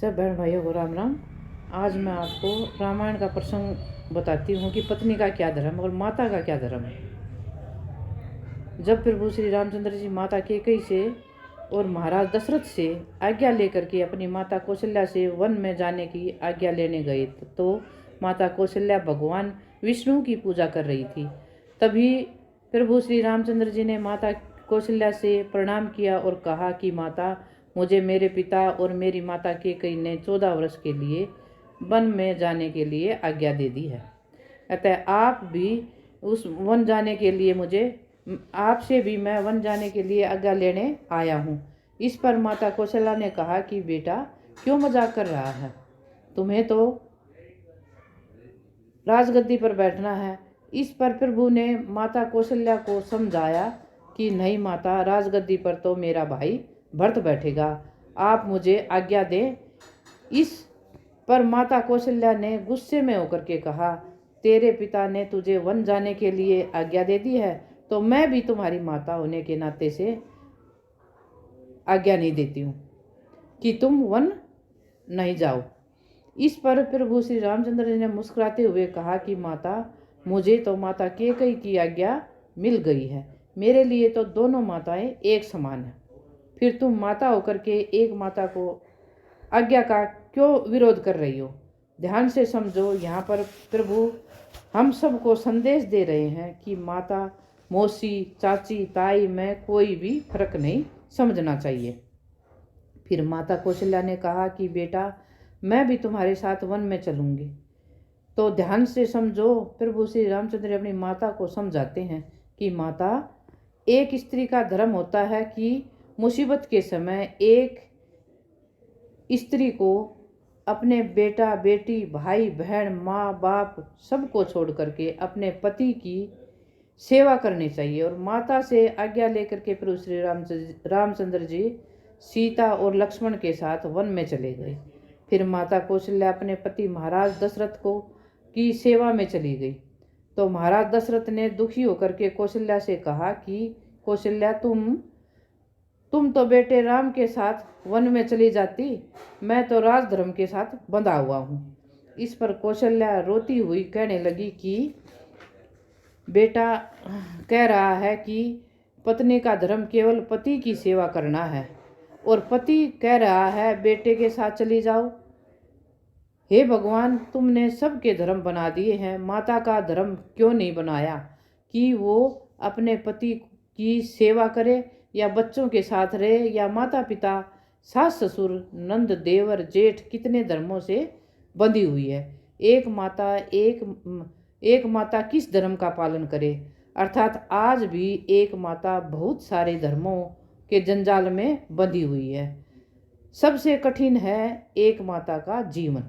सब बहन भाइयों को राम राम। आज मैं आपको रामायण का प्रसंग बताती हूँ कि पत्नी का क्या धर्म और माता का क्या धर्म है। जब प्रभु श्री रामचंद्र जी माता कैकेयी से और महाराज दशरथ से आज्ञा लेकर के अपनी माता कौशल्या से वन में जाने की आज्ञा लेने गए तो माता कौशल्या भगवान विष्णु की पूजा कर रही थी। तभी प्रभु श्री रामचंद्र जी ने माता कौशल्या से प्रणाम किया और कहा कि माता, मुझे मेरे पिता और मेरी माता कैकेयी ने 14 वर्ष के लिए वन में जाने के लिए आज्ञा दे दी है। अतः आप भी उस वन जाने के लिए आपसे भी मैं वन जाने के लिए आज्ञा लेने आया हूँ। इस पर माता कौशल्या ने कहा कि बेटा, क्यों मजाक कर रहा है? तुम्हें तो राजगद्दी पर बैठना है। इस पर प्रभु ने माता कौशल्या को समझाया कि नहीं माता, राजगद्दी पर तो मेरा भाई भरत बैठेगा, आप मुझे आज्ञा दें। इस पर माता कौशल्या ने गुस्से में होकर के कहा, तेरे पिता ने तुझे वन जाने के लिए आज्ञा दे दी है तो मैं भी तुम्हारी माता होने के नाते से आज्ञा नहीं देती हूँ कि तुम वन नहीं जाओ। इस पर प्रभु श्री रामचंद्र जी ने मुस्कुराते हुए कहा कि माता, मुझे तो माता कैकेयी की आज्ञा मिल गई है, मेरे लिए तो दोनों माताएं एक समान हैं। फिर तुम माता होकर के एक माता को आज्ञा का क्यों विरोध कर रही हो? ध्यान से समझो, यहाँ पर प्रभु हम सबको संदेश दे रहे हैं कि माता, मौसी, चाची, ताई में कोई भी फर्क नहीं समझना चाहिए। फिर माता कौशल्या ने कहा कि बेटा, मैं भी तुम्हारे साथ वन में चलूंगी। तो ध्यान से समझो, प्रभु श्री रामचंद्र अपनी माता को समझाते हैं कि माता, एक स्त्री का धर्म होता है कि मुसीबत के समय एक स्त्री को अपने बेटा बेटी, भाई बहन, माँ बाप सबको छोड़ करके अपने पति की सेवा करनी चाहिए। और माता से आज्ञा लेकर के प्रभु श्री रामचंद्र जी सीता और लक्ष्मण के साथ वन में चले गए। फिर माता कौशल्या अपने पति महाराज दशरथ की सेवा में चली गई। तो महाराज दशरथ ने दुखी होकर के कौशल्या से कहा कि कौशल्या, तुम तो बेटे राम के साथ वन में चली जाती, मैं तो राजधर्म के साथ बंधा हुआ हूँ। इस पर कौशल्या रोती हुई कहने लगी कि बेटा कह रहा है कि पत्नी का धर्म केवल पति की सेवा करना है और पति कह रहा है बेटे के साथ चली जाओ। हे भगवान, तुमने सबके धर्म बना दिए हैं, माता का धर्म क्यों नहीं बनाया कि वो अपने पति की सेवा करे या बच्चों के साथ रहे या माता पिता, सास ससुर, नंद देवर जेठ, कितने धर्मों से बंधी हुई है। एक माता किस धर्म का पालन करे? अर्थात आज भी एक माता बहुत सारे धर्मों के जंजाल में बंधी हुई है। सबसे कठिन है एक माता का जीवन।